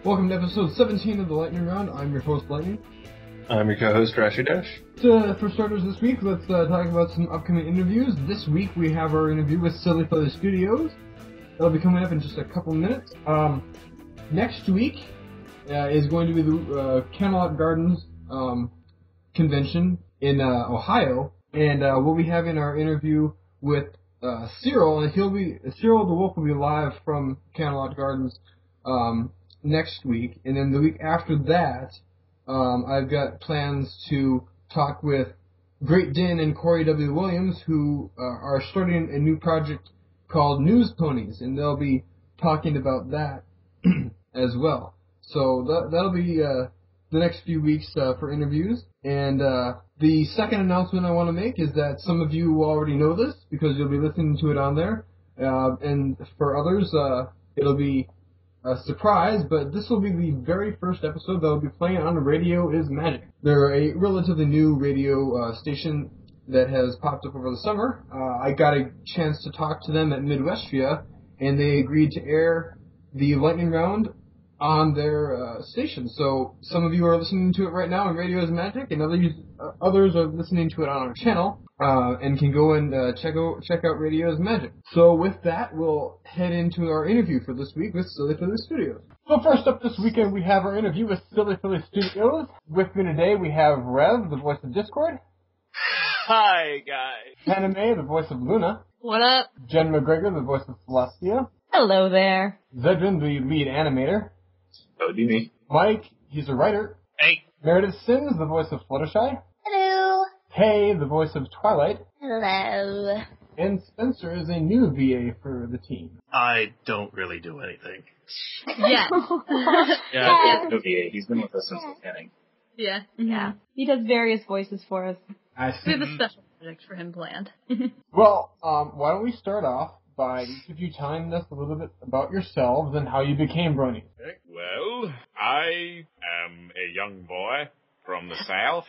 Welcome to episode 17 of the Lightning Round. I'm your host, Lightning. I'm your co-host, Trashy Dash. For starters this week, let's talk about some upcoming interviews. This week we have our interview with Silly Feather Studios. That'll be coming up in just a couple minutes. Next week is going to be the Camelot Gardens convention in Ohio, and we'll be having our interview with Cyril, and Cyril the Wolf will be live from Camelot Gardens next week, and then the week after that, I've got plans to talk with Great Din and Corey W. Williams, who are starting a new project called News Ponies, and they'll be talking about that as well. So that'll be the next few weeks for interviews. And the second announcement I want to make is that some of you already know this because you'll be listening to it on there, and for others, it'll be a surprise, but this will be the very first episode that will be playing on Radio is Magic. They're a relatively new radio station that has popped up over the summer. I got a chance to talk to them at Midwestria, and they agreed to air the Lightning Round on their station. So some of you are listening to it right now on Radio is Magic, and others are listening to it on our channel, and can go and check out Radio is Magic. So with that, we'll head into our interview for this week with Silly Feather Studios. So first up this weekend, we have our interview with Silly Feather Studios. With me today, we have Rev, the voice of Discord. Hi, guys. Anime, the voice of Luna. What up? Jen McGregor, the voice of Celestia. Hello there. Zedrin, the lead animator. That would be me. Mike, he's a writer. Hey. Meredith Sims, the voice of Fluttershy. Hello. Kay, the voice of Twilight. Hello. And Spencer is a new VA for the team. I don't really do anything. Yeah. Yeah, no VA. He's been with us since the beginning. Yeah. Mm-hmm. Yeah. He does various voices for us. I We see. have a special project for him planned. Well, why don't we start off by each of you telling us a little bit about yourselves and how you became bronies. Okay. Well, I am a young boy from the South.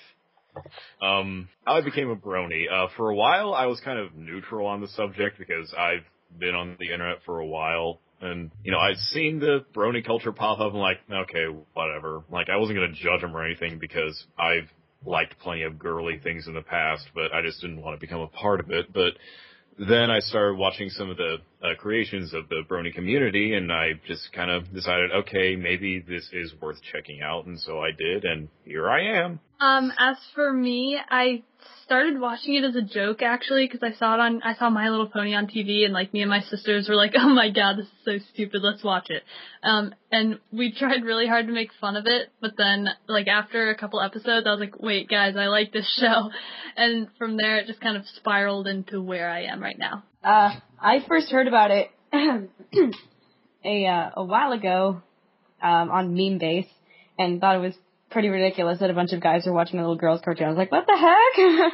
I became a brony. For a while, I was kind of neutral on the subject because I've been on the internet for a while. And, I'd seen the brony culture pop up and like, okay, whatever. Like, I wasn't going to judge them or anything because I've liked plenty of girly things in the past, but I just didn't want to become a part of it. But then I started watching some of the creations of the brony community, and I just kind of decided, okay, maybe this is worth checking out, and so I did, and here I am. As for me, I started watching it as a joke, actually, because I saw My Little Pony on TV, and, me and my sisters were like, oh my god, this is so stupid, let's watch it. And we tried really hard to make fun of it, but then, after a couple episodes, I was like, wait, guys, I like this show. And from there, it just kind of spiraled into where I am right now. I first heard about it a while ago on Meme Base, and thought it was pretty ridiculous that a bunch of guys were watching a little girl's cartoon. I was like, what the heck?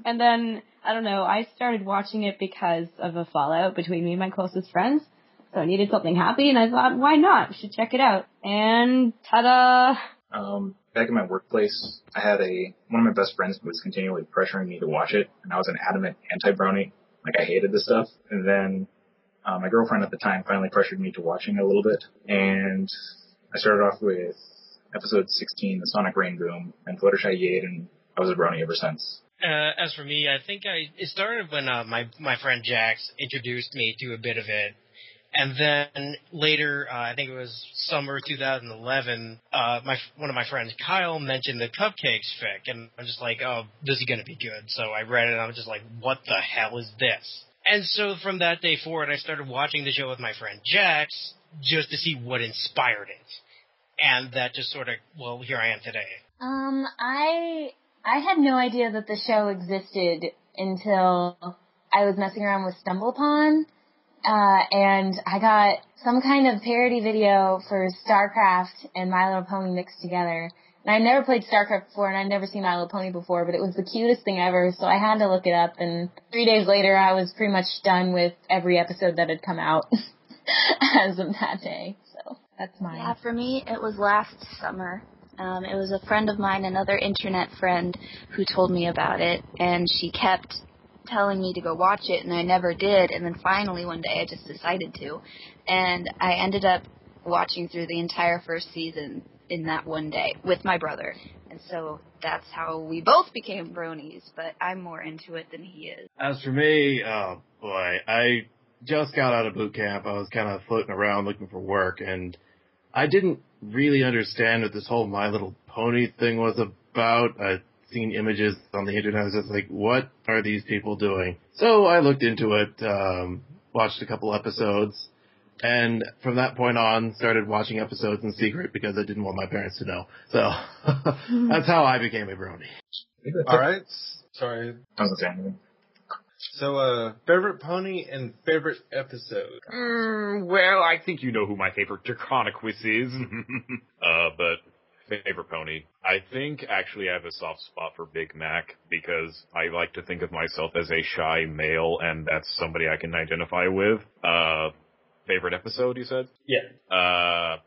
And then, I don't know, I started watching it because of a fallout between me and my closest friends. So I needed something happy, and I thought, why not? We should check it out. And ta-da! Back in my workplace, I had one of my best friends who was continually pressuring me to watch it, and I was an adamant anti-brony. I hated this stuff. And then my girlfriend at the time finally pressured me to watching it a little bit, and I started off with episode 16, the Sonic Rain Boom, and Fluttershy Yade, and I was a brony ever since. As for me, I think it started when my friend Jax introduced me to a bit of it. And then later, I think it was summer 2011, one of my friends, Kyle, mentioned the Cupcakes fic, and I'm just like, oh, this is going to be good. So I read it, and I was just like, what the hell is this? And so from that day forward, I started watching the show with my friend Jax just to see what inspired it. And that just sort of, well, here I am today. I had no idea that the show existed until I was messing around with StumbleUpon, and I got some kind of parody video for StarCraft and My Little Pony mixed together. And I never played StarCraft before, and I'd never seen My Little Pony before, but it was the cutest thing ever, so I had to look it up, and 3 days later, I was pretty much done with every episode that had come out as of that day, so that's mine. Yeah, for me, it was last summer. It was a friend of mine, another internet friend, who told me about it, and she kept telling me to go watch it, and I never did, and then finally one day I just decided to, and I ended up watching through the entire first season in that one day with my brother. And so that's how we both became bronies, but I'm more into it than he is. As for me, oh boy, I just got out of boot camp. I was kind of floating around looking for work, and I didn't really understand what this whole My Little Pony thing was about. I'd seen images on the internet. I was just like, what are these people doing? So I looked into it, watched a couple episodes, and from that point on, started watching episodes in secret because I didn't want my parents to know. So that's how I became a brony. All right. Sorry. Doesn't say anything. So, favorite pony and favorite episode? Well, I think you know who my favorite Draconequus is. But favorite pony. I think actually I have a soft spot for Big Mac because I like to think of myself as a shy male, and that's somebody I can identify with. Favorite episode, you said? Yeah. I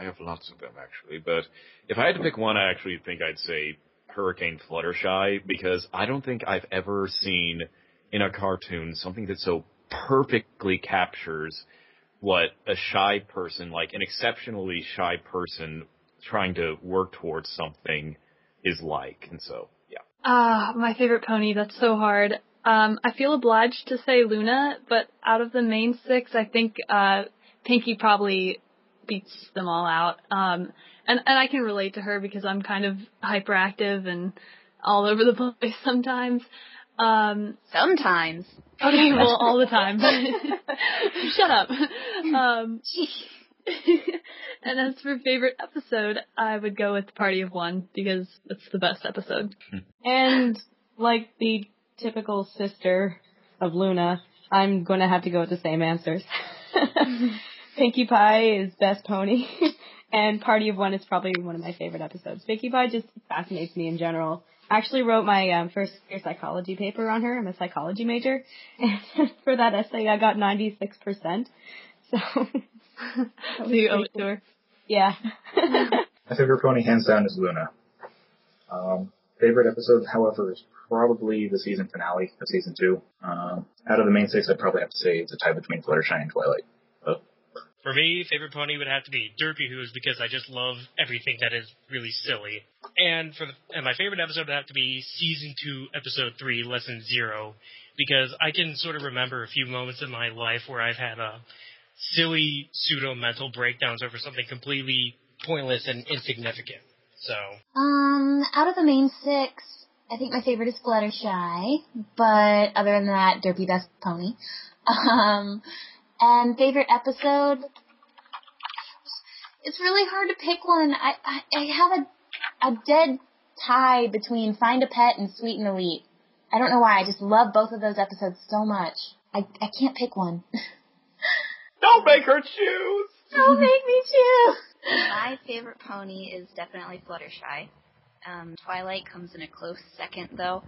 have lots of them, actually, but if I had to pick one, I actually think I'd say Hurricane Fluttershy, because I don't think I've ever seen in a cartoon something that so perfectly captures what a shy person, like an exceptionally shy person trying to work towards something is like, and so, yeah. My favorite pony, that's so hard. I feel obliged to say Luna, but out of the main six, I think Pinkie probably beats them all out. And I can relate to her because I'm kind of hyperactive and all over the place sometimes. Sometimes. Okay, well, all the time. Shut up. And as for favorite episode, I would go with Party of One because it's the best episode. And like the typical sister of Luna, I'm going to have to go with the same answers. Pinkie Pie is best pony, and Party of One is probably one of my favorite episodes. Pinkie Pie just fascinates me in general. I actually wrote my first year psychology paper on her. I'm a psychology major, and for that essay I got 96%. So you owe it to her. Yeah. My favorite pony, hands down, is Luna. Favorite episode, however, is probably the season finale of season 2. Out of the main 6, I'd probably have to say it's a tie between Fluttershy and Twilight. For me, favorite pony would have to be Derpy Who's, because I just love everything that is really silly. And my favorite episode would have to be season 2, episode 3, lesson 0, because I can sort of remember a few moments in my life where I've had silly pseudo-mental breakdowns over something completely pointless and insignificant. So. Out of the main 6, I think my favorite is Fluttershy, but other than that, Derpy best pony. And favorite episode, it's really hard to pick one. I have a dead tie between Find a Pet and Sweet and Elite. I don't know why, I just love both of those episodes so much. I can't pick one. Don't make her choose! Don't make me choose! My favorite pony is definitely Fluttershy. Twilight comes in a close second, though.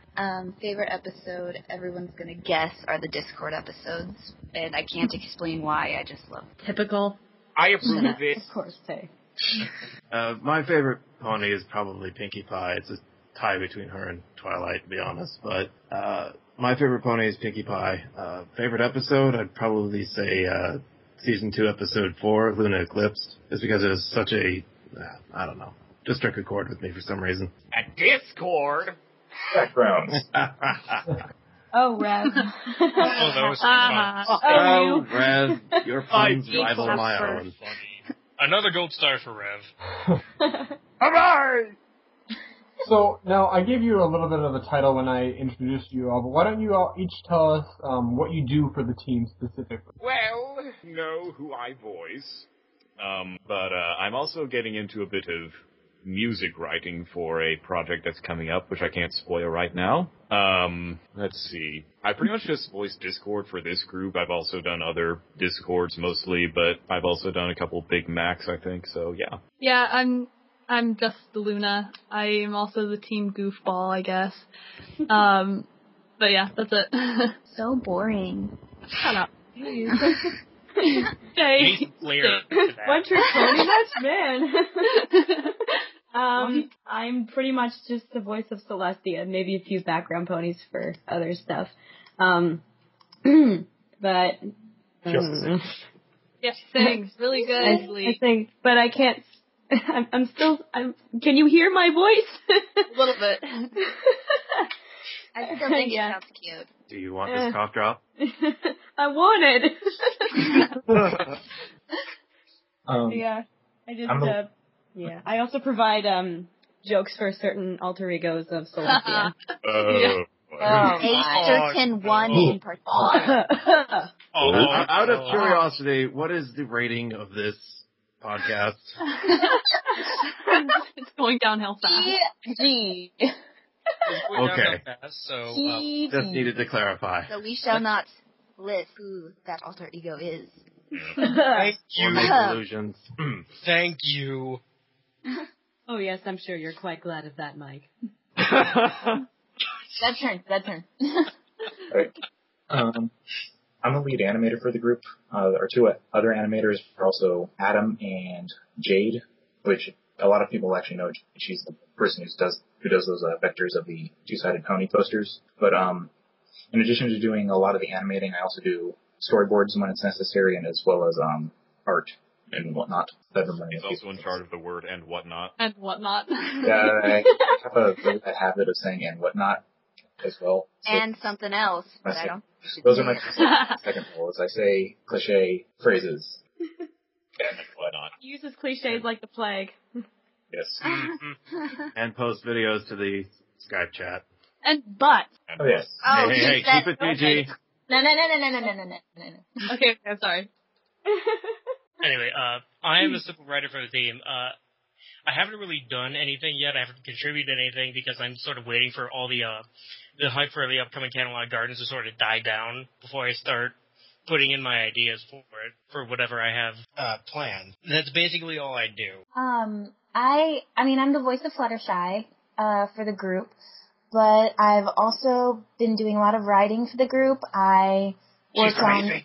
Favorite episode, everyone's gonna guess, are the Discord episodes. And I can't explain why, I just love them. Typical. I approve of this. Of course, Tay. My favorite pony is probably Pinkie Pie. It's a tie between her and Twilight, to be honest. But my favorite pony is Pinkie Pie. Favorite episode, I'd probably say season 2, episode 4, Luna Eclipsed. It's because it was such a, I don't know, just struck a chord with me for some reason. A Discord? Backgrounds. Oh, Rev. Oh, that was fun. Oh, Rev, your puns rival my own. Another gold star for Rev. Alright! So, now, I gave you a little bit of the title when I introduced you all, but why don't you all each tell us what you do for the team specifically? Well, you know who I voice. But I'm also getting into a bit of music writing for a project that's coming up, which I can't spoil right now. Let's see. I pretty much just voiced Discord for this group. I've also done other Discords mostly, but I've also done a couple Big Macs, I think, so yeah. Yeah, I'm just the Luna. I am also the team goofball, I guess. But yeah, that's it. So boring. Shut up. Hey. One trick pony, that's man. I'm pretty much just the voice of Celestia, maybe a few background ponies for other stuff. But Yeah, she sings really good. I sing, but I can't. I'm still. Can you hear my voice? A little bit. I still think it sounds cute. Do you want this cough drop? I want it. I just. I also provide jokes for certain alter egos of Celestia. A certain one in particular. Out of curiosity, what is the rating of this podcast? It's going downhill fast. G. Okay. So, just needed to clarify. So we shall not list who that alter ego is. Thank Or you. make illusions. Thank you. Oh yes, I'm sure you're quite glad of that, Mike. That turn. Right. I'm the lead animator for the group. Our two other animators are also Adam and Jade, which a lot of people actually know. She's the person who does those vectors of the two-sided pony posters. But in addition to doing a lot of the animating, I also do storyboards when it's necessary, and as well as art and whatnot. He's also in charge of the word and whatnot. And whatnot. Yeah, I have a habit of saying and whatnot as well. So And something else, but I don't. those are my second roles. I say cliche phrases. And whatnot. He uses cliches like the plague. Yes. And post videos to the Skype chat. And but. Oh, yes. Oh, Hey, keep it PG. No. Okay, I'm sorry. Anyway, I am the simple writer for the team. I haven't really done anything yet. I haven't contributed anything because I'm sort of waiting for all the hype for the upcoming Candlelight Gardens to sort of die down before I start putting in my ideas for it, for whatever I have planned. That's basically all I do. I mean, I'm the voice of Fluttershy for the group, but I've also been doing a lot of writing for the group. I work on.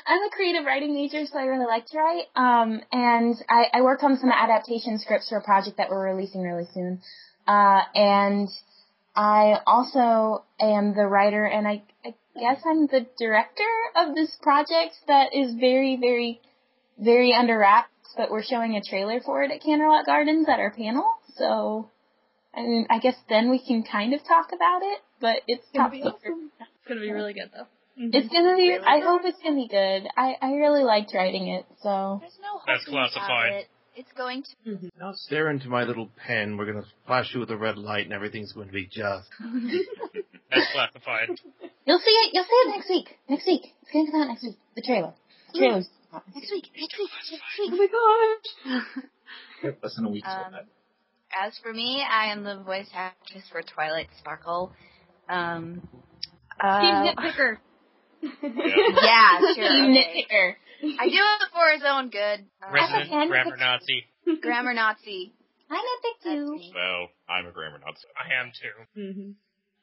I'm a creative writing major, so I really like to write. And I worked on some adaptation scripts for a project that we're releasing really soon. And I also am the writer, and I guess I'm the director of this project that is very, very, very under wraps, but we're showing a trailer for it at Candlelight Gardens at our panel. So, I mean, I guess then we can kind of talk about it, but it's top secret. Awesome. It's gonna be really good though. It's gonna be. I hope it's gonna be good. I really liked writing it, so. There's no hope That's classified. about it. It's going to. Now stare into my little pen. We're going to flash you with a red light and everything's going to be just. That's classified. You'll see it next week. Next week. It's gonna come out next week. The trailer. The trailer's Next week. Oh my gosh. Yep, less than a week. As for me, I am the voice actress for Twilight Sparkle. Team Nitpicker. Yeah, sure. Team Okay. Nitpicker. I do it for his own good. Resident grammar Nazi. Grammar Nazi. I nitpicked That's you. me. Well, I'm a grammar nut. I am too. Mm-hmm.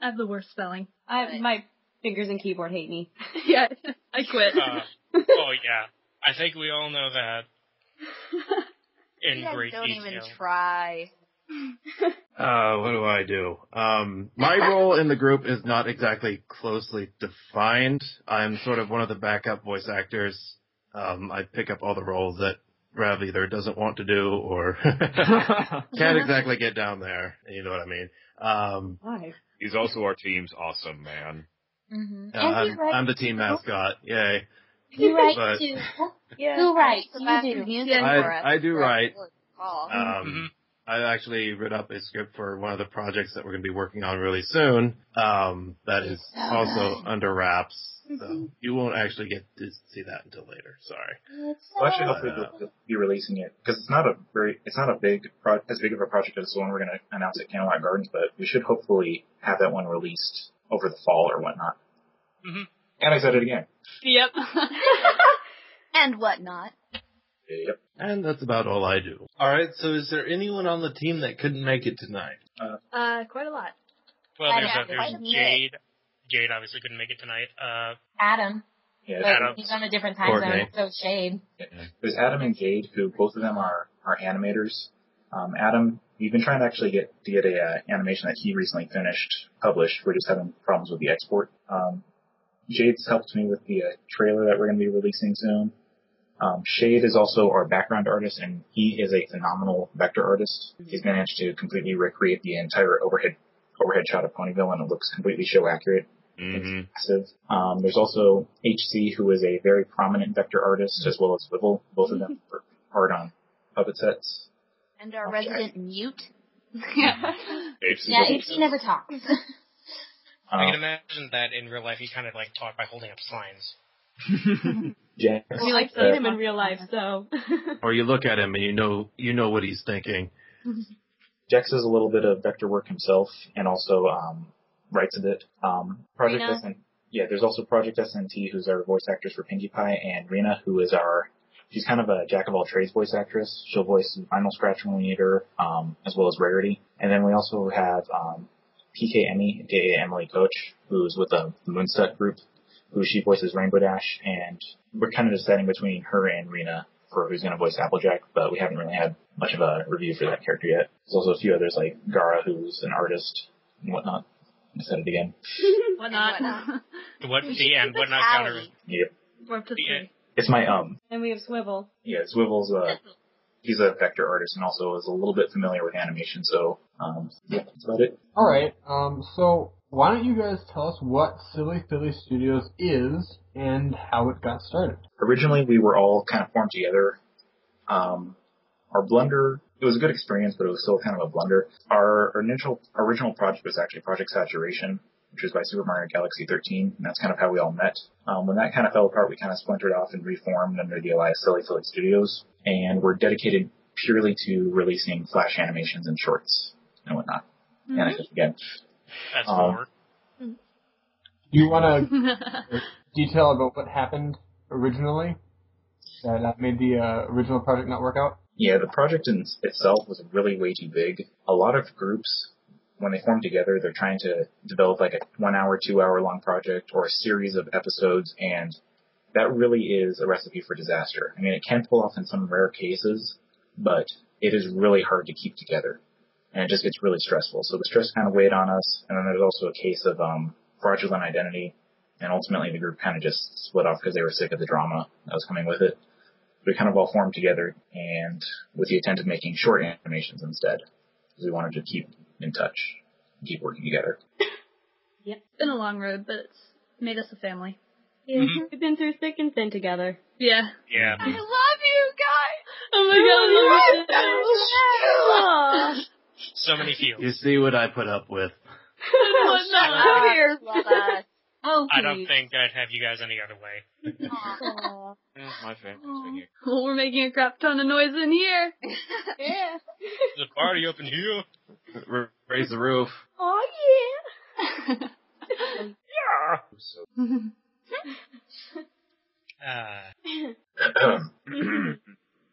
I have the worst spelling. My fingers and keyboard hate me. Yeah, I quit. Oh yeah, I think we all know that in You guys great don't detail. even try. What do I do? My role in the group is not exactly closely defined. I'm sort of one of the backup voice actors. I pick up all the roles that Rav either doesn't want to do or can't exactly get down there. You know what I mean? Why? He's also our team's awesome man. Mm-hmm. I'm the team mascot. Yay. You write But- too. Yeah. Who writes? So You that's do. music for us. I do write. Call. I actually wrote up a script for one of the projects that we're going to be working on really soon. That is also under wraps. So you won't actually get to see that until later. Sorry. Well, actually, hopefully we'll be releasing it because it's not a big as big of a project as the one we're going to announce at Candlelight Gardens, but we should hopefully have that one released over the fall or whatnot. Mm-hmm. And I said it again. Yep. And whatnot. Yep. And that's about all I do. Alright, so is there anyone on the team that couldn't make it tonight? Quite a lot. Well, Yeah, there's quite a bit. Jade. Jade obviously couldn't make it tonight. Adam. Yeah. But Adam. he's on a different time Courtney. zone, so Shade. There's Adam and Jade, who both of them are animators. Adam, we've been trying to actually get a animation that he recently published. We're just having problems with the export. Jade's helped me with the trailer that we're going to be releasing soon. Shade is also our background artist, and he is a phenomenal vector artist. He's managed to completely recreate the entire overhead shot of Ponyville, and it looks completely show accurate. Mm-hmm. It's massive. There's also HC, who is a very prominent vector artist, as well as Wibble. Both of them work hard on puppet sets. And our resident mute. Yeah, HC never talks. I can imagine that in real life he kind of like talk by holding up signs. Jax, We like see him in real life, so. Or you look at him and you know what he's thinking. Jax does a little bit of vector work himself, and also writes a bit. Project Rena. SN, there's also Project SNT, who's our voice actress for Pinkie Pie, and Rena, who is she's kind of a jack of all trades voice actress. She'll voice Final Scratch when we need her, as well as Rarity. And then we also have PK Emmy, aka Emily Coach, who's with the Moonstep group, who she voices Rainbow Dash, and we're kind of deciding between her and Rena for who's going to voice Applejack, but we haven't really had much of a review for that character yet. There's also a few others like Gara, who's an artist and whatnot. I said it again. Whatnot. What the end? Whatnot counter? Yep. We're up to 3. It's my And we have Swivel. Yeah, Swivel's he's a vector artist and also is a little bit familiar with animation, so yeah, that's about it. Alright, so why don't you guys tell us what Silly Philly Studios is and how it got started? Originally, we were all kind of formed together. Our blunder, it was a good experience, but it was still kind of a blunder. Our original project was actually Project Saturation, which was by Super Mario Galaxy 13, and that's kind of how we all met. When that kind of fell apart, we kind of splintered off and reformed under the alliance Silly Philly Studios, and we're dedicated purely to releasing flash animations and shorts and whatnot. Mm-hmm. And again, That's more. Do you want to detail about what happened originally that made the original project not work out? Yeah, the project itself was really way too big. A lot of groups, when they form together, they're trying to develop like a 1 hour, 2 hour long project or a series of episodes, and that really is a recipe for disaster. I mean, it can pull off in some rare cases, but it is really hard to keep together, and it just gets really stressful. So the stress kind of weighed on us, and then there's also a case of fraudulent identity, and ultimately the group kind of just split off because they were sick of the drama that was coming with it. We kind of all formed together, and with the intent of making short animations instead, because we wanted to keep in touch and keep working together. Yep. It's been a long road, but it's made us a family. Yeah, we've been through thick and thin together. Yeah. Yeah. I love you guys. Oh my god, So many feels. You see what I put up with. Whatnot. Here. Love us. Oh, I don't think I'd have you guys any other way. Aw. My family's thinking. Well, we're making a crap ton of noise in here. Yeah. There's a party up in here. Raise the roof. Oh, yeah.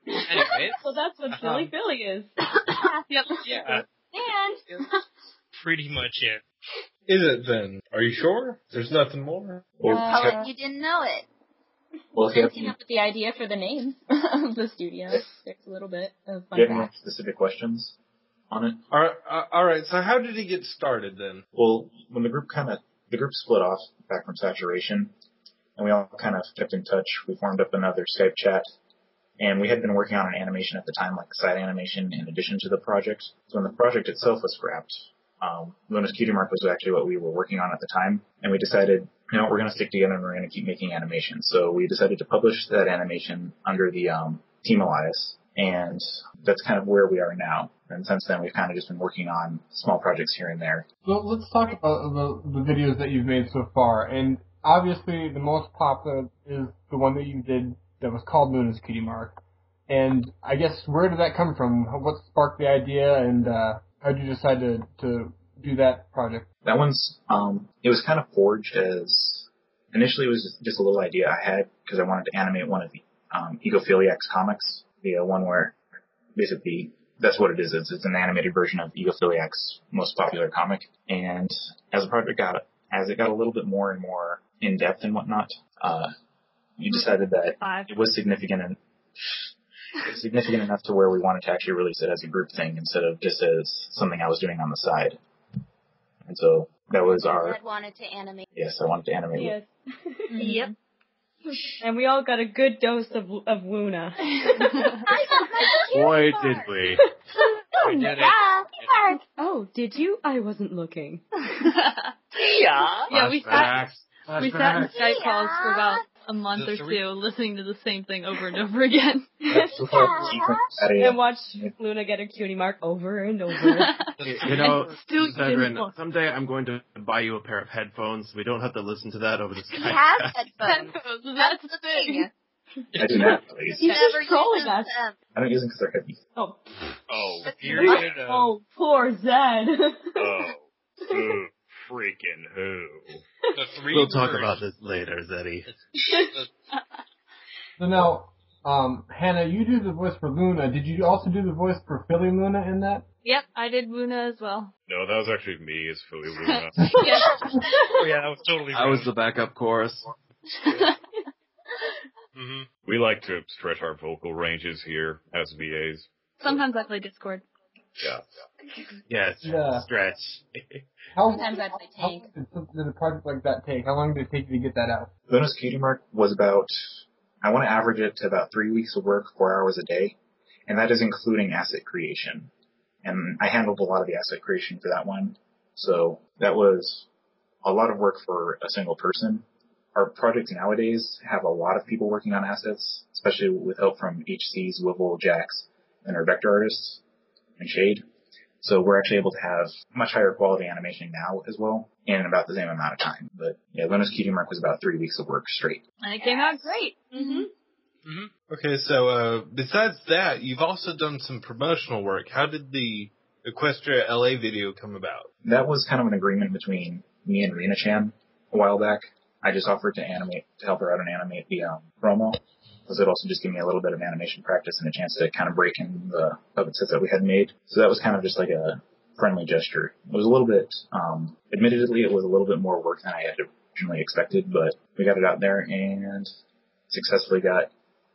Anyways. Well, that's what Silly Philly is. Yep. Yeah. And Pretty much it. Is it then? Are you sure? There's nothing more? You didn't know it. Well, if you have came up with the idea for the name of the studio. There's a little bit of fun any facts. specific questions on it? Alright, so how did it get started then? Well, when the group split off back from Saturation, and we all kind of kept in touch, we formed up another Skype chat, and we had been working on an animation at the time, like side animation, in addition to the project. So when the project itself was scrapped, Luna's Cutie Mark was actually what we were working on at the time, and we decided, we're going to stick together and we're going to keep making animations. So we decided to publish that animation under the Team Elias, and that's kind of where we are now. And since then, we've kind of just been working on small projects here and there. Well, let's talk about the videos that you've made so far. And obviously, the most popular is the one that you did that was called Luna's Cutie Mark. And I guess, where did that come from? What sparked the idea, and how did you decide to do that project? That one's, it was kind of forged as, initially it was just a little idea I had, because I wanted to animate one of the Egophiliacs comics, the one where, basically, that's what it is. It's an animated version of Egophiliac's most popular comic. And as the project as it got a little bit more and more in depth and whatnot, we decided that it was significant enough to where we wanted to actually release it as a group thing instead of just as something I was doing on the side. And so That was our... Dad wanted to animate. Yes, I wanted to animate. Yes. Yep. And we all got a good dose of Luna. I got my Boy, did we. We did it. Oh, did you? I wasn't looking. Yeah, we sat in Flashbacks. Skype calls for about a month or two, listening to the same thing over and over again. And watch Luna get a cutie mark over and over. You know, Still Zedrin, didn't someday I'm going to buy you a pair of headphones so we don't have to listen to that over the He Skype. has headphones. That's the thing. I do not, please. He never trolling uses us. them. I don't use them because they're heavy. Oh, Oh, period. oh, poor Zed. Who freaking who? The three We'll talk words. about this later, Zeddy. So now, Hannah, you do the voice for Luna. Did you also do the voice for Philly Luna in that? Yep, I did Luna as well. No, that was actually me as Philly Luna. Yeah. Oh yeah, that was totally I was the backup chorus. Mm-hmm. We like to stretch our vocal ranges here as VAs. Sometimes I play Discord. Yeah. Yes, Yeah. stretch. Sometimes I play How tank. long did a project like that take? How long did it take you to get that out? Luna's cutie mark was about, I want to average it to about 3 weeks of work, 4 hours a day. And that is including asset creation. And I handled a lot of the asset creation for that one. So that was a lot of work for a single person. Our projects nowadays have a lot of people working on assets, especially with help from HCs, Wivel, Jax, and our vector artists and Shade. So we're actually able to have much higher quality animation now as well in about the same amount of time. But yeah, Luna's cutie mark was about 3 weeks of work straight. And it came out great. Mm-hmm. Mm-hmm. Okay, so besides that, you've also done some promotional work. How did the Equestria LA video come about? That was kind of an agreement between me and Rena Chan a while back. I just offered to help her out and animate the promo, because it also just gave me a little bit of animation practice and a chance to kind of break in the puppet sets that we had made. So that was kind of just like a friendly gesture. It was a little bit, admittedly, it was a little bit more work than I had originally expected, but we got it out there and successfully got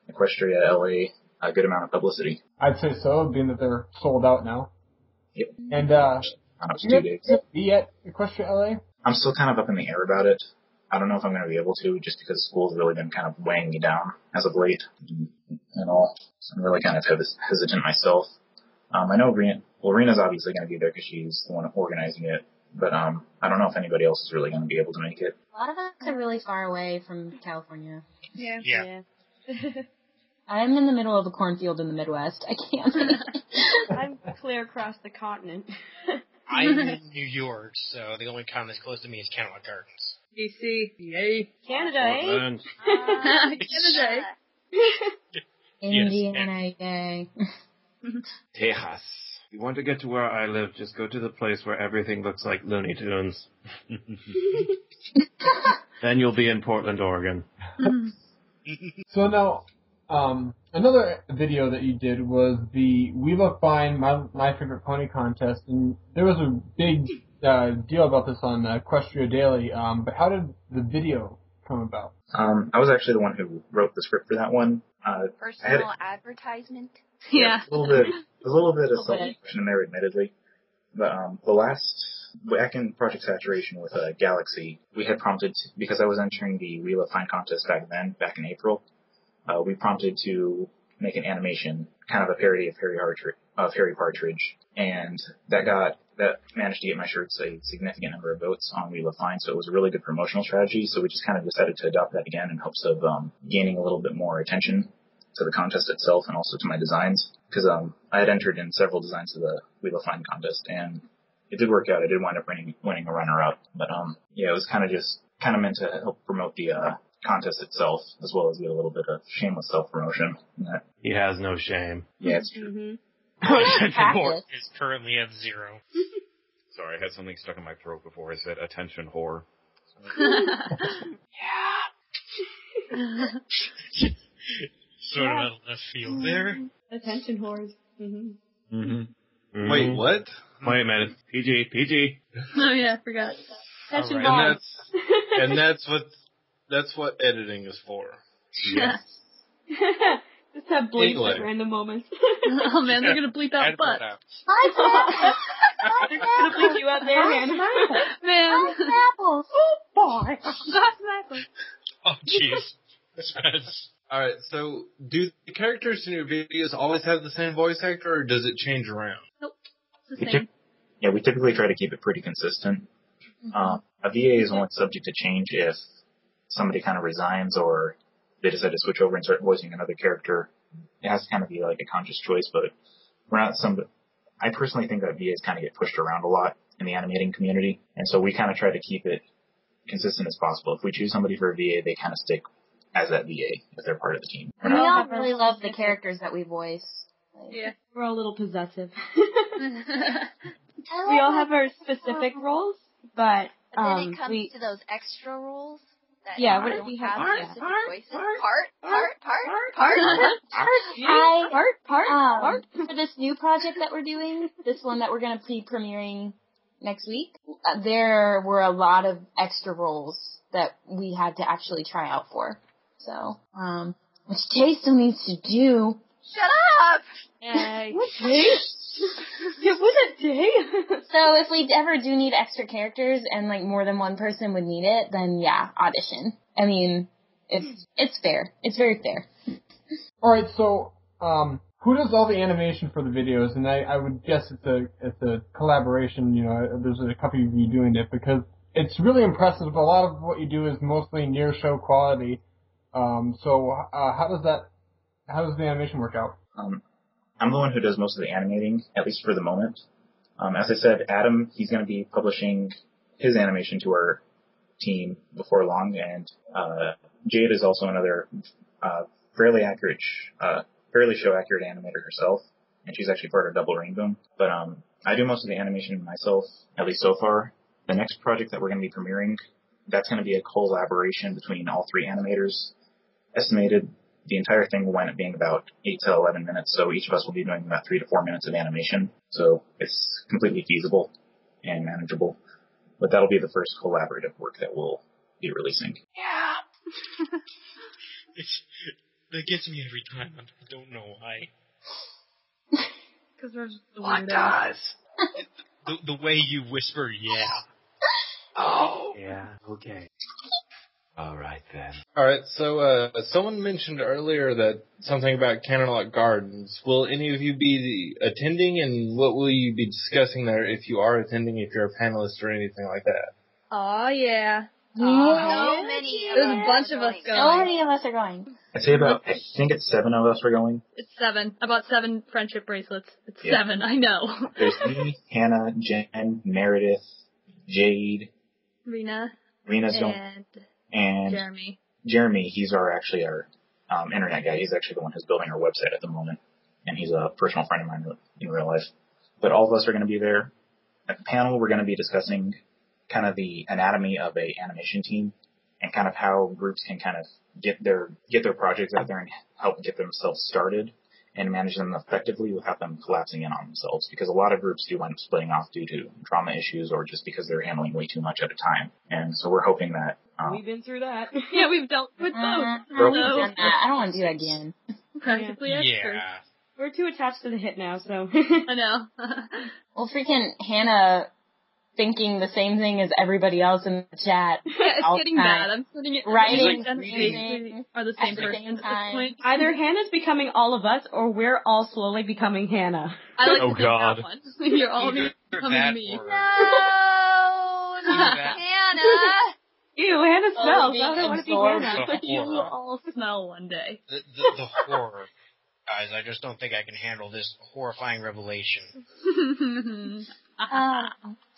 Equestria LA a good amount of publicity. I'd say so, being that they're sold out now. Yep. And, It's 2 days. be at Equestria LA? I'm still kind of up in the air about it. I don't know if I'm going to be able to, just because school's really been kind of weighing me down as of late and all. So I'm really kind of hesitant myself. I know Rena's obviously going to be there because she's the one organizing it, but I don't know if anybody else is really going to be able to make it. A lot of us are really far away from California. Yeah. I'm in the middle of a cornfield in the Midwest. I can't. I'm clear across the continent. I'm in New York, so the only con that's close to me is Camelot Gardens. DC. Yay. Canada, eh? Portland. Canada. Indiana, yay. Texas. If you want to get to where I live, just go to the place where everything looks like Looney Tunes. Then you'll be in Portland, Oregon. So now, another video that you did was the We Love Fine My Favorite Pony contest, and there was a big deal about this on Equestria Daily, but how did the video come about? I was actually the one who wrote the script for that one. Personal advertisement. Yeah. A little bit of self-promotion in there, admittedly. But back in Project Saturation with Galaxy, we had prompted, because I was entering the We Love Fine contest back in April, we prompted to make an animation, kind of a parody of Harry Partridge, and that managed to get my shirts a significant number of votes on We Love Fine, so it was a really good promotional strategy, so we just kind of decided to adopt that again in hopes of gaining a little bit more attention to the contest itself and also to my designs, because I had entered in several designs to the We Love Fine contest, and it did work out. I did wind up winning a runner-up, but yeah, it was kind of meant to help promote the contest itself, as well as get a little bit of shameless self-promotion. He has no shame. Yeah, it's true. Mm-hmm. Attention is currently at 0. Sorry, I had something stuck in my throat before I said attention whore. Sort of out of left field there. Attention whores. Mm-hmm. Mm-hmm. Wait, what? Wait a minute. PG. Oh yeah, I forgot. Attention Alright. whores. And that's what editing is for. Yes. Just have blinks Anyway. at random moments. Oh man, they're gonna bleep out Edit butt. that out. Hi, Ted. Gonna bleep you out there, man. Man. Apples. Oh boy. Oh, jeez. That's Alright, so do the characters in your videos always have the same voice actor, or does it change around? Nope. It's the same. Yeah, we typically try to keep it pretty consistent. A VA is only subject to change if somebody kind of resigns or they decide to switch over and start voicing another character. It has to kind of be like a conscious choice, but we're not I personally think that VAs kind of get pushed around a lot in the animating community, and so we kind of try to keep it consistent as possible. If we choose somebody for a VA, they kind of stick as that VA if they're part of the team. We all really love the characters that we voice. Yeah. We're a little possessive. We We all have our specific roles, but But then it comes to those extra roles that Yeah, what don't if we have have specific part, voices. part. For this new project that we're doing, this one that we're going to be premiering next week, there were a lot of extra roles that we had to actually try out for. So, which Jay still needs to do. Shut up! What Jay? It was a day. So if we ever do need extra characters and like more than one person would need it, then yeah, audition. I mean, it's fair. It's very fair. Alright, so, who does all the animation for the videos? And I would guess it's a collaboration, you know, there's a couple of you doing it, because it's really impressive. A lot of what you do is mostly near show quality. So, how does the animation work out? I'm the one who does most of the animating, at least for the moment. As I said, Adam, he's going to be publishing his animation to our team before long, and Jade is also another fairly show accurate animator herself, and she's actually part of Double Rainbow. But I do most of the animation myself, at least so far. The next project that we're going to be premiering, that's going to be a collaboration between all three animators. Estimated, the entire thing will wind up being about 8 to 11 minutes, so each of us will be doing about 3 to 4 minutes of animation. So it's completely feasible and manageable. But that'll be the first collaborative work that we'll be releasing. Yeah. That gets me every time. I don't know why. Because there's the What weirdos. does? The way you whisper, yeah. Oh. Yeah, okay. Alright then. Alright, so someone mentioned earlier that something about Canterlot Gardens. Will any of you be attending, and what will you be discussing there if you are attending, if you're a panelist or anything like that? Oh yeah. So many. There's a bunch of us So going. many of us are going. I'd say I think it's 7 of us are going. It's 7. About 7 friendship bracelets. It's Yeah. 7, I know. There's me, Hannah, Jen, Meredith, Jade, Rena, Rena's going, and Jeremy, he's our internet guy. He's actually the one who's building our website at the moment, and he's a personal friend of mine in real life. But all of us are going to be there. At the panel, we're going to be discussing kind of the anatomy of a animation team and kind of how groups can kind of get their projects out there and help get themselves started and manage them effectively without them collapsing in on themselves, because a lot of groups do wind up splitting off due to trauma issues or just because they're handling way too much at a time. And so we're hoping that We've been through that. Yeah, we've dealt with both. We've done that. I don't want to do that again. Practically experts. Yeah. We're too attached to the hit now, so. I know. Well, freaking Hannah thinking the same thing as everybody else in the chat. Yeah, it's all getting the time. bad. I'm sitting it. Writing, Reading are the same at the person same at time. this point. Either Hannah's becoming all of us, or we're all slowly becoming Hannah. I like Oh, to think God. that one. You're all Either becoming that me. or- No, not that. Hannah. Ew, Hannah smells. being I don't want to be absorbed. Hannah. The You will horror. all smell one day. The horror. Guys, I just don't think I can handle this horrifying revelation. I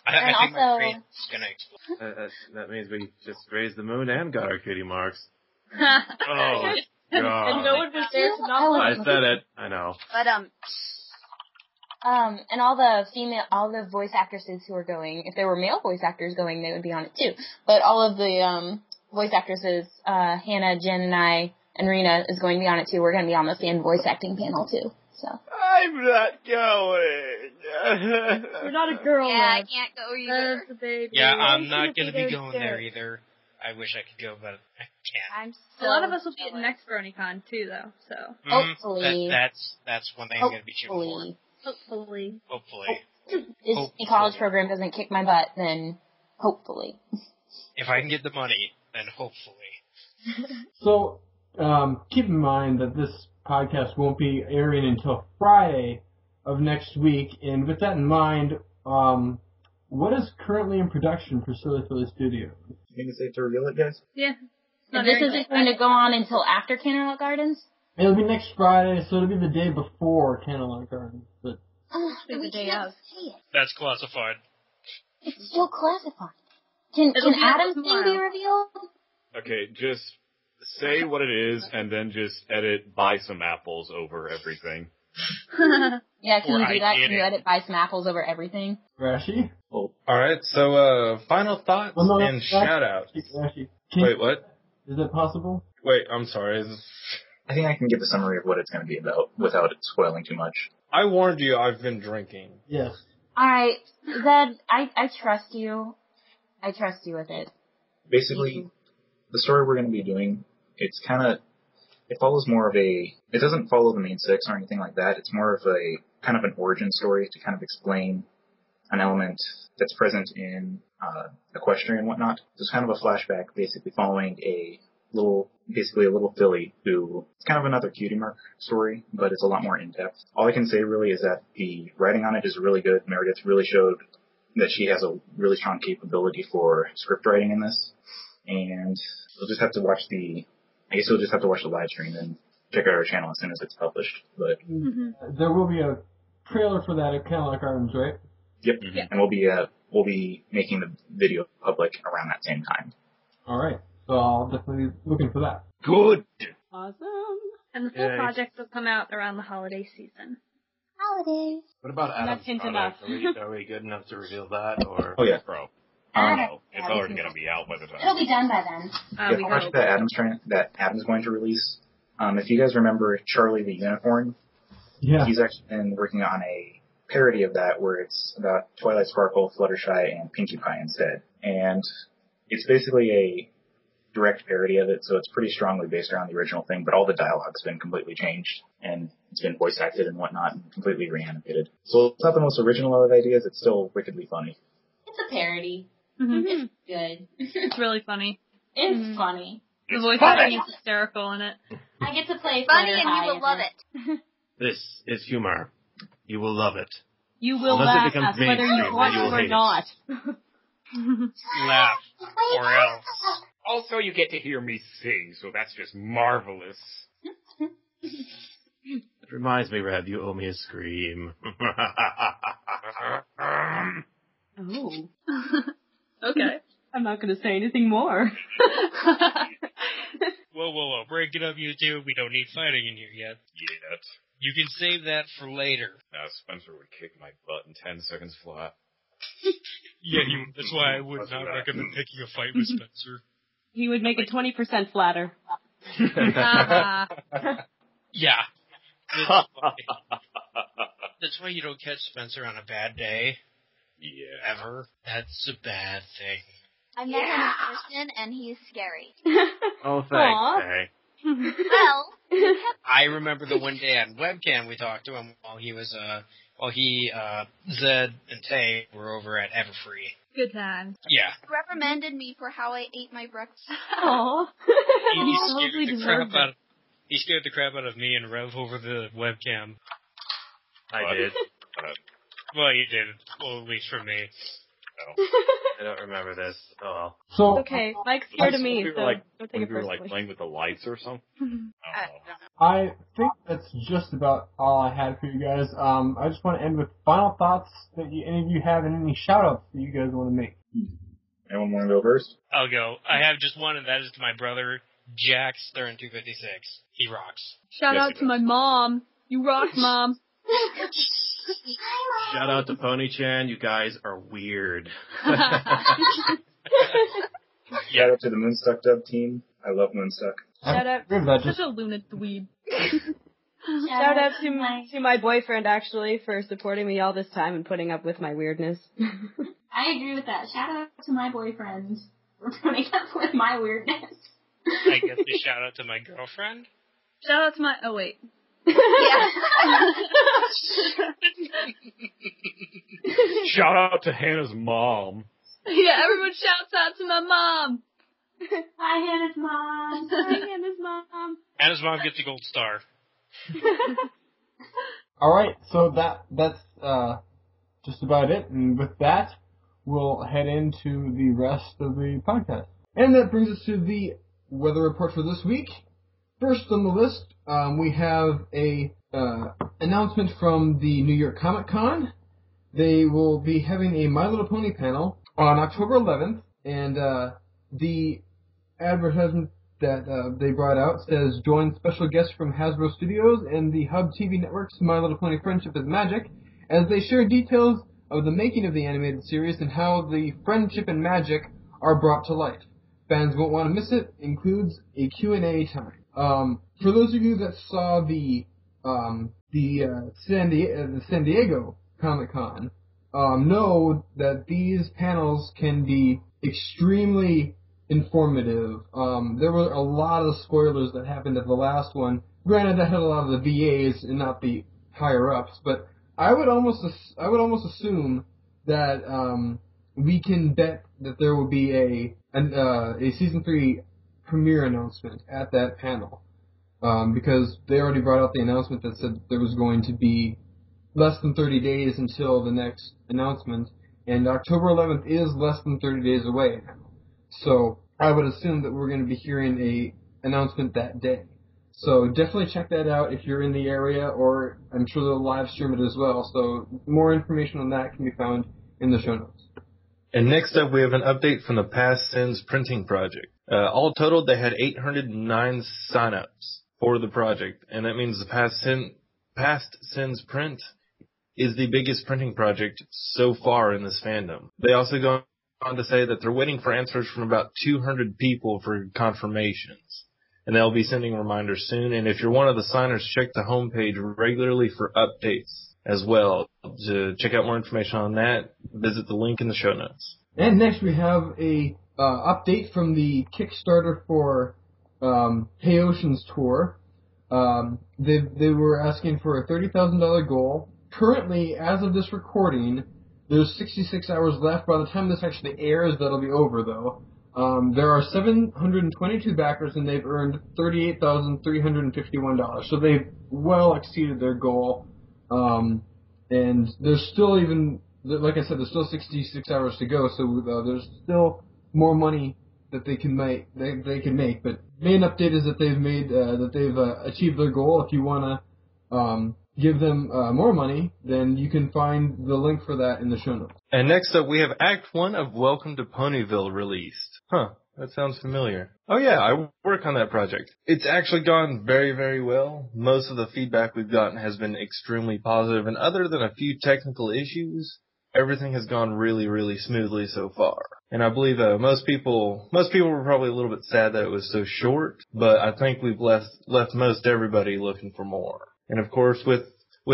And think my also- brain is going to explode. That means we just raised the moon and got our cutie marks. Oh, And no God. one was there to not I said it. I know. But and all the voice actresses who are going, if there were male voice actors going, they would be on it too. But all of the voice actresses, Hannah, Jen, and I, and Rena is going to be on it too. We're going to be on the fan voice acting panel too. So. I'm not going. We're not a girl. yeah, I love. can't go either. As a baby. Yeah, I'm I'm not going to be there going too. there either. I wish I could go, but I can't. I'm so A lot of us will be at jealous. next BronyCon too, though. So Hopefully. That's one thing I'm going to be shooting Hopefully. hopefully. for. Hopefully. This college program doesn't kick my butt, then hopefully. If I can get the money, then hopefully. So, keep in mind that this podcast won't be airing until Friday of next week, and with that in mind, what is currently in production for Silly Philly Studios? You think it's safe to reveal it, guys? Yeah. And this isn't going to go on until after Canterlot Gardens? It'll be next Friday, so it'll be the day before Canterlot Gardens. But We can't say it. That's classified. It's still classified. Can Adam's thing be revealed? Okay, just say what it is and then just edit "buy some apples" over everything. Yeah, can Or you do that? I Can did you it. edit buy some apples over everything? Rashi? Alright, so, final thoughts Well, no, and shout-outs. Rashi, Wait, what? Is that possible? Wait, I'm sorry. I think I can give a summary of what it's going to be about without it spoiling too much. I warned you I've been drinking. Yes. Alright, Zed, I trust you. I trust you with it. Basically, the story we're going to be doing, it follows more of it doesn't follow the main six or anything like that. It's more of a kind of an origin story to kind of explain an element that's present in Equestria and whatnot. It's kind of a flashback basically following a little filly who, it's kind of another Cutie Mark story, but it's a lot more in-depth. All I can say really is that the writing on it is really good. Meredith really showed that she has a really strong capability for script writing in this. And you'll just have to watch the live stream and check out our channel as soon as it's published. But There will be a trailer for that at Canterlot Gardens, right? Yep. And we'll be making the video public around that same time. Alright. So I'll definitely be looking for that. Good! Awesome. And the full Yay. project will come out around the holiday season. Holidays. What about Adam's That's hint product? enough. Are we good enough to reveal that, or? Oh yeah. Bro. Adam. No, it's already going to be out by the It'll time. be done by then. The We project hope. that Adam's going to release. If you guys remember Charlie the Unicorn, Yeah. he's actually been working on a parody of that where it's about Twilight Sparkle, Fluttershy, and Pinkie Pie instead. And it's basically a direct parody of it, so it's pretty strongly based around the original thing, but all the dialogue's been completely changed, and it's been voice acted and whatnot, and completely reanimated. So it's not the most original of ideas, it's still wickedly funny. It's a parody. Mm-hmm. It's good. It's really funny. It's funny. The voice funny. acting is hysterical in it. I get to play Funny and Fluttershy you will in love it. it. This is humor. You will love it. You will Unless it laugh becomes whether you mainstream, want then you will to or hate it. not. Laugh. Or else. Also, you get to hear me sing, so that's just marvelous. It reminds me, Rev, you owe me a scream. Oh. Okay. I'm not going to say anything more. Whoa. Break it up, you two. We don't need fighting in here yet. Yet. You can save that for later. Now Spencer would kick my butt in 10 seconds flat. Yeah, that's why I would Let's not do that. recommend picking a fight with Spencer. He would make it 20% flatter. Yeah. That's why you don't catch Spencer on a bad day. Yeah. Ever. That's a bad thing. I met him in person, and he's scary. Oh, thanks, Aw. hey. Well, I remember the one day on webcam we talked to him while Zed and Tay were over at Everfree. Good times. Yeah. he reprimanded me for how I ate my breakfast. Aw. He totally scared the crap deserved out of He scared the crap out of me and Rev over the webcam. I did. Well, you did. Well, at least for me. I don't remember this. Oh, well. So, Okay, Mike's scared of me, so don't take when it we were like personally. playing with the lights or something. I don't know. I think that's just about all I had for you guys. I just want to end with final thoughts that any of you have and any shout-outs that you guys want to make. Anyone want to go first? I'll go. I have just one, and that is to my brother, Jax Stern 256. He rocks. Shout Yes, out he to my mom. You rock, Mom. Shout out to Pony-chan. You guys are weird. Shout out to the Moonstuck Dub team. I love Moonstuck. Shout out, Agree with that. Such Just a Luna dweeb. shout out to my boyfriend, actually, for supporting me all this time and putting up with my weirdness. I agree with that. Shout out to my boyfriend for putting up with my weirdness. I guess a shout out to my girlfriend. Shout out to my. Oh wait. Yeah. Shout out to Hannah's mom. Yeah, everyone shouts out to my mom. Hi, Hannah's mom. Hi, Hannah's mom. Anna's mom gets a gold star. Alright, so that's just about it. And with that, we'll head into the rest of the podcast. And that brings us to the weather report for this week. First on the list, we have a announcement from the New York Comic Con. They will be having a My Little Pony panel on October 11th, and the advertisement that they brought out says, join special guests from Hasbro Studios and the Hub TV Network's My Little Pony Friendship is Magic as they share details of the making of the animated series and how the friendship and magic are brought to life. Fans won't want to miss it. Includes a Q&A time. For those of you that saw the San Diego Comic-Con, know that these panels can be extremely informative. There were a lot of spoilers that happened at the last one. Granted, that had a lot of the VAs and not the higher-ups, but I would almost assume that we can bet that there will be a season 3 premiere announcement at that panel, because they already brought out the announcement that said there was going to be less than 30 days until the next announcement, and October 11th is less than 30 days away now. So I would assume that we're going to be hearing a announcement that day. So definitely check that out if you're in the area, or I'm sure they'll live stream it as well. So more information on that can be found in the show notes. And next up, we have an update from the Past Sins printing project. All totaled, they had 809 signups for the project, and that means the Past Sins print is the biggest printing project so far in this fandom. They also go on to say that they're waiting for answers from about 200 people for confirmations, and they'll be sending reminders soon. And if you're one of the signers, check the homepage regularly for updates as well. To check out more information on that, visit the link in the show notes. And next we have a update from the Kickstarter for Hey Oceans tour. They were asking for a $30,000 goal. Currently, as of this recording, there's 66 hours left. By the time this actually airs, that'll be over, though. There are 722 backers, and they've earned $38,351. So they've well exceeded their goal. And there's still like I said, there's still 66 hours to go. So there's still more money that they can make. They can make. But main update is that they've achieved their goal. If you want to give them more money, then you can find the link for that in the show notes. And next up, we have Act 1 of Welcome to Ponyville released. That sounds familiar. Oh yeah, I work on that project. It's actually gone very, very well. Most of the feedback we've gotten has been extremely positive, and other than a few technical issues, everything has gone really, really smoothly so far. And I believe most people were probably a little bit sad that it was so short, but I think we've left most everybody looking for more. And of course, with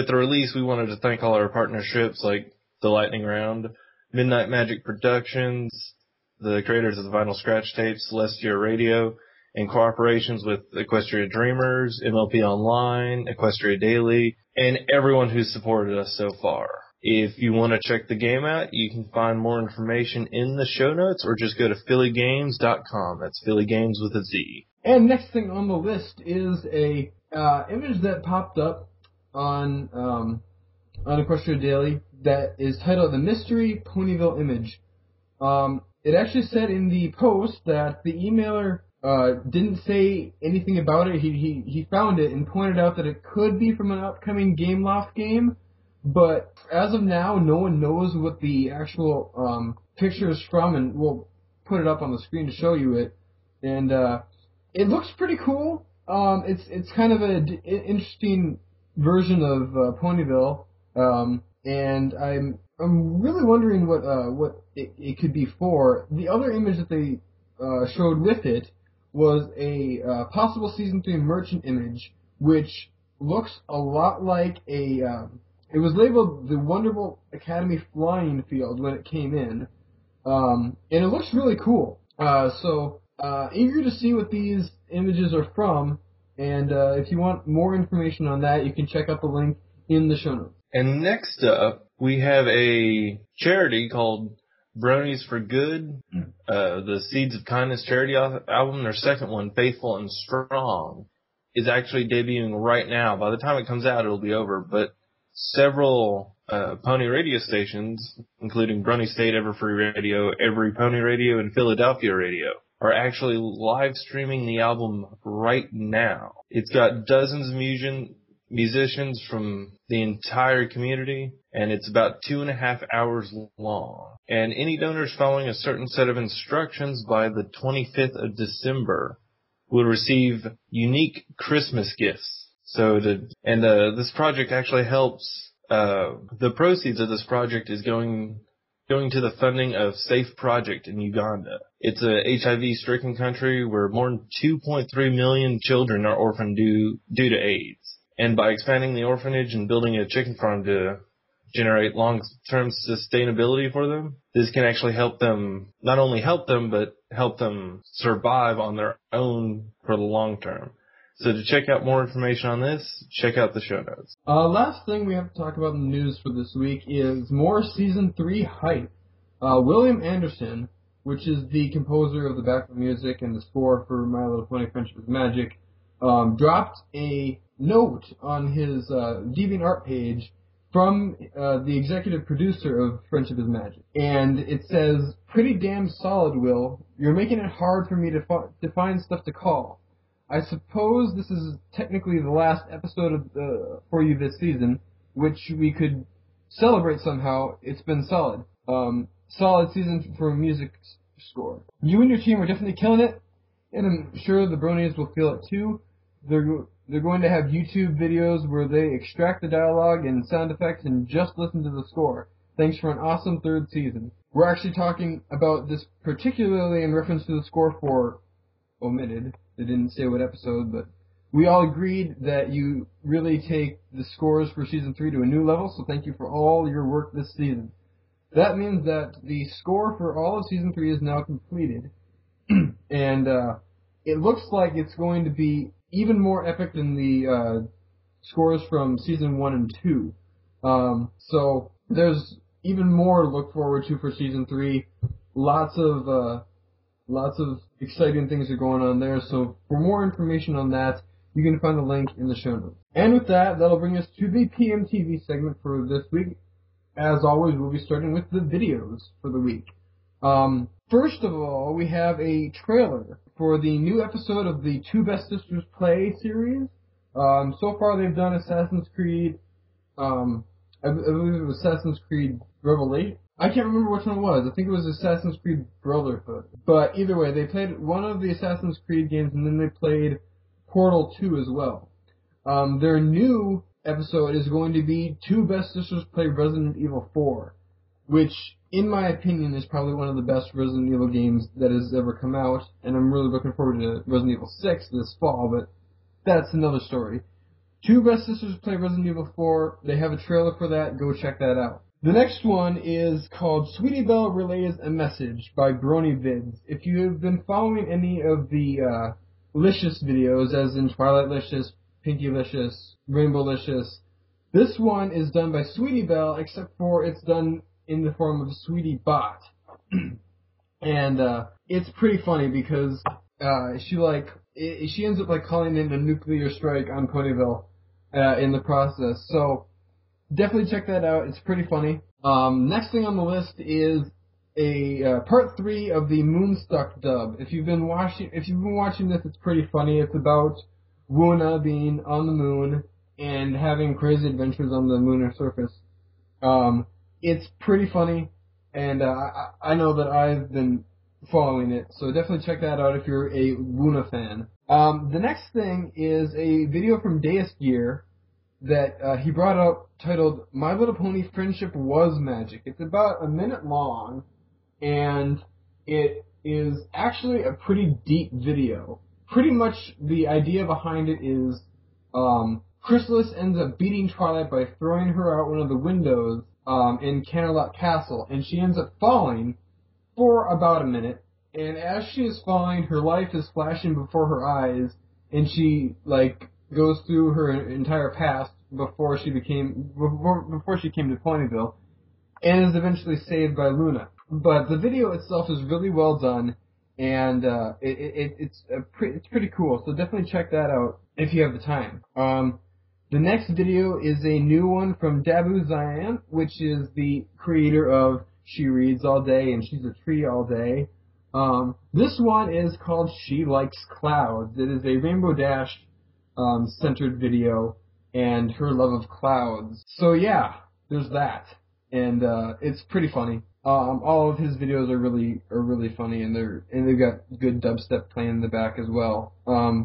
the release, we wanted to thank all our partnerships like the Lightning Round, Midnight Magic Productions, the creators of the Vinyl Scratch Tapes, Celestia Radio, and cooperations with Equestria Dreamers, MLP Online, Equestria Daily, and everyone who's supported us so far. If you want to check the game out, you can find more information in the show notes, or just go to phillygames.com. That's Philly Games with a Z. And next thing on the list is a image that popped up on Equestria Daily that is titled The Mystery Ponyville Image. It actually said in the post that the emailer didn't say anything about it. He found it and pointed out that it could be from an upcoming Gameloft game, but as of now, no one knows what the actual picture is from, and we'll put it up on the screen to show you it. And it looks pretty cool. It's kind of an interesting version of Ponyville, and I'm really wondering what it could be for. The other image that they showed with it was a possible Season 3 merchant image, which looks a lot like a... it was labeled the Wonderful Academy Flying Field when it came in, and it looks really cool. So eager to see what these images are from, And if you want more information on that, you can check out the link in the show notes. And next up, we have a charity called Bronies for Good, the Seeds of Kindness charity album. Their second one, Faithful and Strong, is actually debuting right now. By the time it comes out, it'll be over. But several pony radio stations, including Brony State, Everfree Radio, Every Pony Radio, and Philadelphia Radio, are actually live streaming the album right now. It's got dozens of musicians from the entire community, and it's about 2.5 hours long. And any donors following a certain set of instructions by the 25th of December will receive unique Christmas gifts. This project actually helps. The proceeds of this project is going to the funding of Safe Project in Uganda. It's a HIV-stricken country where more than 2.3 million children are orphaned due to AIDS. And by expanding the orphanage and building a chicken farm to generate long-term sustainability for them, this can actually help them, not only help them, but help them survive on their own for the long term. So to check out more information on this, check out the show notes. Last thing we have to talk about in the news for this week is more Season 3 hype. William Anderson, which is the composer of the background music and the score for My Little Pony Friendship is Magic, dropped a note on his DeviantArt page from the executive producer of Friendship is Magic. And it says, "Pretty damn solid, Will. You're making it hard for me to find stuff to call. I suppose this is technically the last episode for you this season, which we could celebrate somehow. It's been solid. Solid season for a music score. You and your team are definitely killing it, and I'm sure the Bronies will feel it too. They're going to have YouTube videos where they extract the dialogue and sound effects and just listen to the score. Thanks for an awesome third season." We're actually talking about this particularly in reference to the score for Omitted. They didn't say what episode, but we all agreed that you really take the scores for Season 3 to a new level, so thank you for all your work this season. That means that the score for all of Season 3 is now completed, and it looks like it's going to be even more epic than the scores from Season 1 and 2. So there's even more to look forward to for Season 3. Lots of exciting things are going on there, so for more information on that, you can find the link in the show notes. And with that, that'll bring us to the PMTV segment for this week. As always, we'll be starting with the videos for the week. First of all, we have a trailer for the new episode of the Two Best Sisters Play series. So far they've done Assassin's Creed, I believe it was Assassin's Creed Revelation. I can't remember which one it was. I think it was Assassin's Creed Brotherhood. But either way, they played one of the Assassin's Creed games, and then they played Portal 2 as well. Their new episode is going to be Two Best Sisters Play Resident Evil 4, which, in my opinion, is probably one of the best Resident Evil games that has ever come out, and I'm really looking forward to Resident Evil 6 this fall, but that's another story. Two Best Sisters Play Resident Evil 4, they have a trailer for that, go check that out. The next one is called Sweetie Belle Relays a Message by Brony Vids. If you have been following any of the Licious videos, as in Twilight Licious, Pinky Licious, Rainbow Licious, this one is done by Sweetie Belle, except for it's done in the form of a Sweetie Bot. And it's pretty funny because she ends up calling in a nuclear strike on Ponyville in the process. So definitely check that out. It's pretty funny. Next thing on the list is a part 3 of the Moonstruck dub. If you've been watching this, it's pretty funny. It's about Wuna being on the moon and having crazy adventures on the lunar surface. It's pretty funny, and I know that I've been following it, so definitely check that out if you're a Wuna fan. The next thing is a video from Deus Gear that he brought up titled My Little Pony Friendship Was Magic. It's about a minute long, and it is actually a pretty deep video. Pretty much the idea behind it is Chrysalis ends up beating Twilight by throwing her out one of the windows in Canterlot Castle, and she ends up falling for about a minute, and as she is falling, her life is flashing before her eyes, and she like goes through her entire past before she came to Ponyville, and is eventually saved by Luna. But the video itself is really well done, and it's pretty cool. So definitely check that out if you have the time. The next video is a new one from Dabu Zion, which is the creator of She Reads All Day and She's a Tree All Day. This one is called She Likes Clouds. It is a Rainbow Dash centered video and her love of clouds. So yeah, there's that, and it's pretty funny. All of his videos are really funny, and they've got good dubstep playing in the back as well.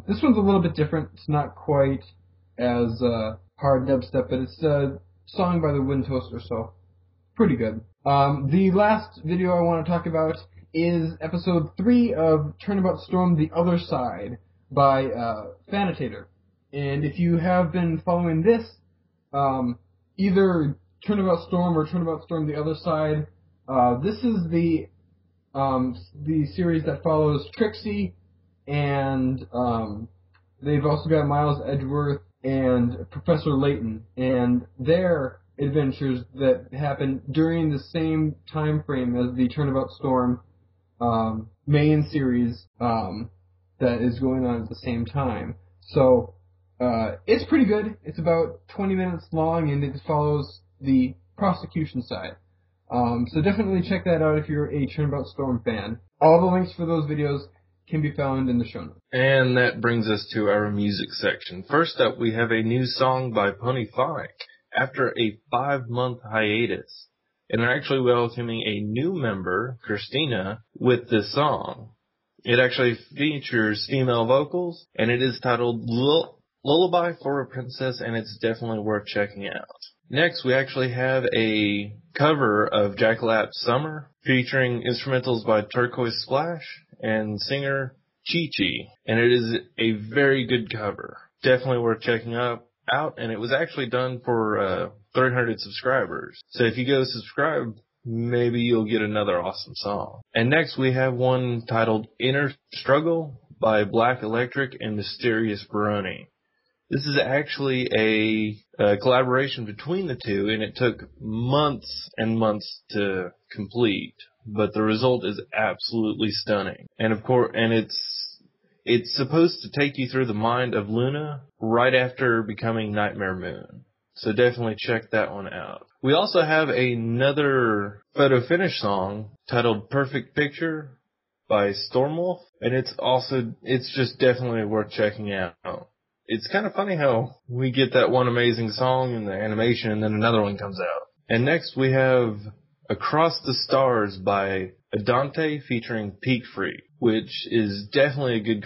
This one's a little bit different. It's not quite as hard dubstep, but it's a song by the Wind Toaster, so pretty good. The last video I want to talk about is episode 3 of Turnabout Storm: The Other Side by Phantasy. And if you have been following this, either Turnabout Storm or Turnabout Storm: The Other Side, this is the series that follows Trixie, and they've also got Miles Edgeworth and Professor Layton, and their adventures that happen during the same time frame as the Turnabout Storm main series that is going on at the same time. So it's pretty good. It's about 20 minutes long, and it follows the prosecution side. So definitely check that out if you're a Turnabout Storm fan. All the links for those videos can be found in the show notes. And that brings us to our music section. First up, we have a new song by Ponyphonic after a 5-month hiatus. And they're actually welcoming a new member, Christina, with this song. It actually features female vocals, and it is titled Lullaby for a Princess, and it's definitely worth checking out. Next, we actually have a cover of Jackalap's Summer, featuring instrumentals by Turquoise Splash and singer Chi Chi. And it is a very good cover. Definitely worth checking out, and it was actually done for 300 subscribers. So if you go subscribe, maybe you'll get another awesome song. And next, we have one titled Inner Struggle by Black Electric and Mysterious Baroni. This is actually a collaboration between the two, and it took months and months to complete, but the result is absolutely stunning. And of course, and it's supposed to take you through the mind of Luna right after becoming Nightmare Moon. So definitely check that one out. We also have another photo finish song titled Perfect Picture by Stormwolf, and it's just definitely worth checking out. It's kind of funny how we get that one amazing song in the animation and then another one comes out. And next we have Across the Stars by Adante featuring Peak Freak, which is definitely a good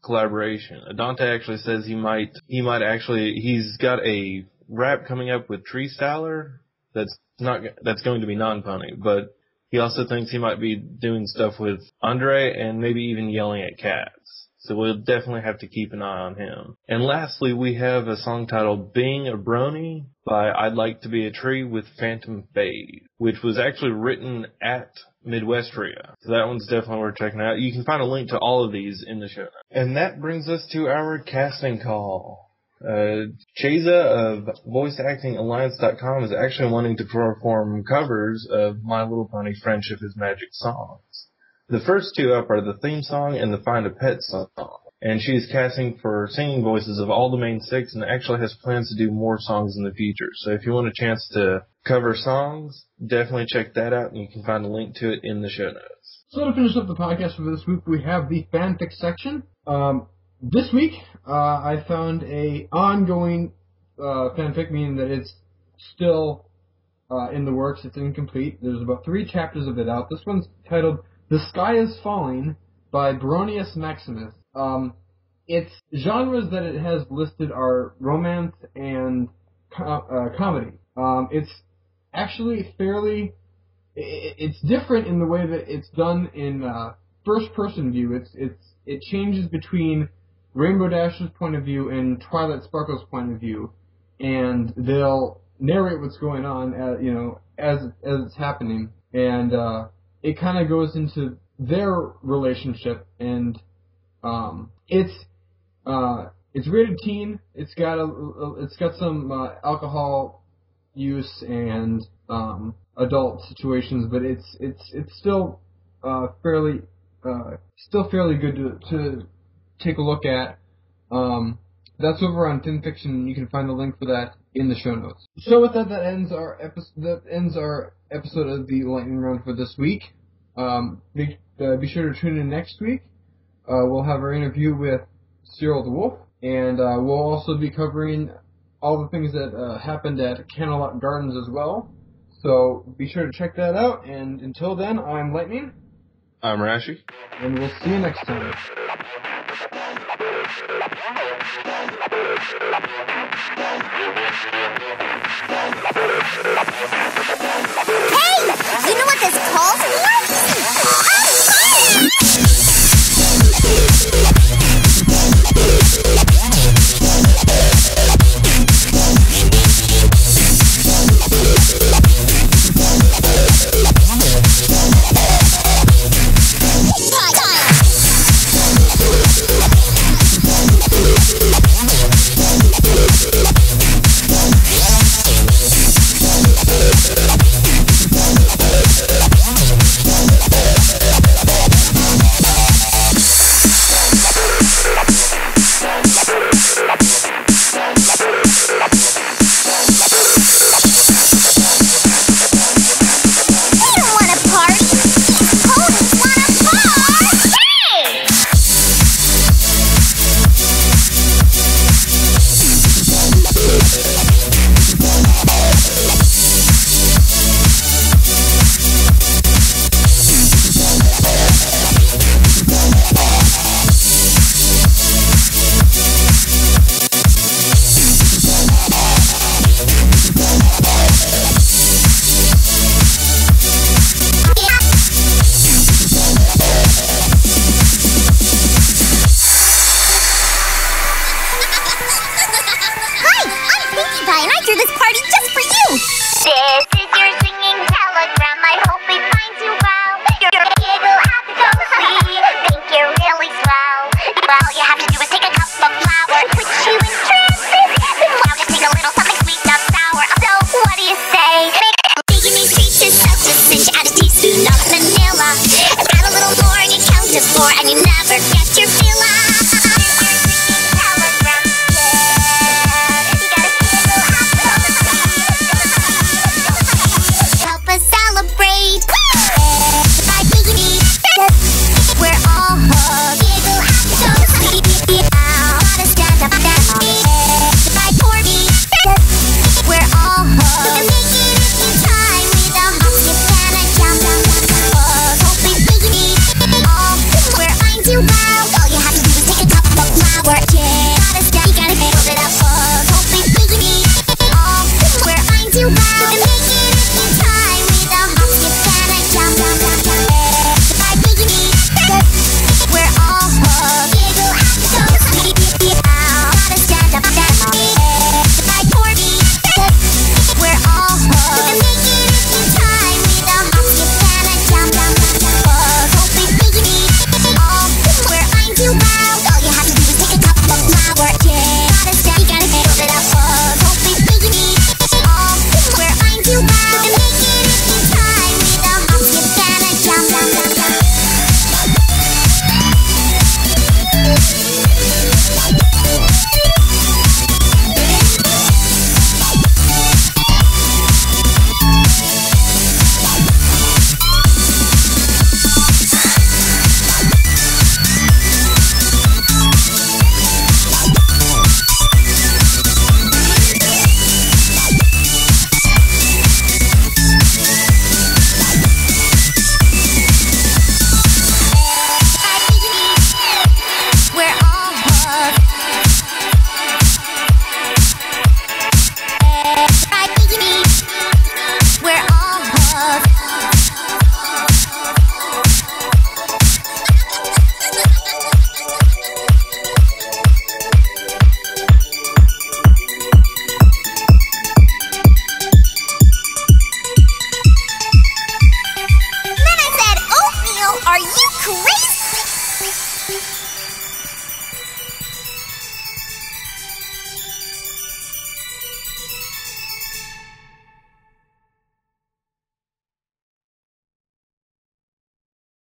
collaboration. Adante actually says he's got a rap coming up with Tree Styler that's going to be non-punny, but he also thinks he might be doing stuff with Andre and maybe even yelling at cats. So we'll definitely have to keep an eye on him. And lastly, we have a song titled Being a Brony by I'd Like to Be a Tree with Phantom Fade, which was actually written at Midwestria. So that one's definitely worth checking out. You can find a link to all of these in the show notes. And that brings us to our casting call. Cheza of VoiceActingAlliance.com is actually wanting to perform covers of My Little Pony Friendship is Magic songs. The first two up are the theme song and the Find a Pet song. And she's casting for singing voices of all the main 6 and actually has plans to do more songs in the future. So if you want a chance to cover songs, definitely check that out, and you can find a link to it in the show notes. So to finish up the podcast for this week, we have the fanfic section. This week, I found a ongoing fanfic, meaning that it's still in the works. It's incomplete. There's about 3 chapters of it out. This one's titled The Sky is Falling by Baronius Maximus. Its genres that it has listed are romance and comedy. It's actually it's different in the way that it's done in first-person view. It changes between Rainbow Dash's point of view and Twilight Sparkle's point of view, and they'll narrate what's going on, as it's happening, and it kind of goes into their relationship, and it's It's rated teen. It's got some alcohol use and adult situations, but it's still fairly good to take a look at. That's over on Thin Fiction. You can find the link for that in the show notes. So with that, that ends our episode of the Lightning Round for this week. Be sure to tune in next week. We'll have our interview with Cyril the Wolf, and we'll also be covering all the things that happened at Canterlot Gardens as well. So be sure to check that out, and until then, I'm Lightning. I'm Rashi. And we'll see you next time. Hey! You know what this calls for? And you never get your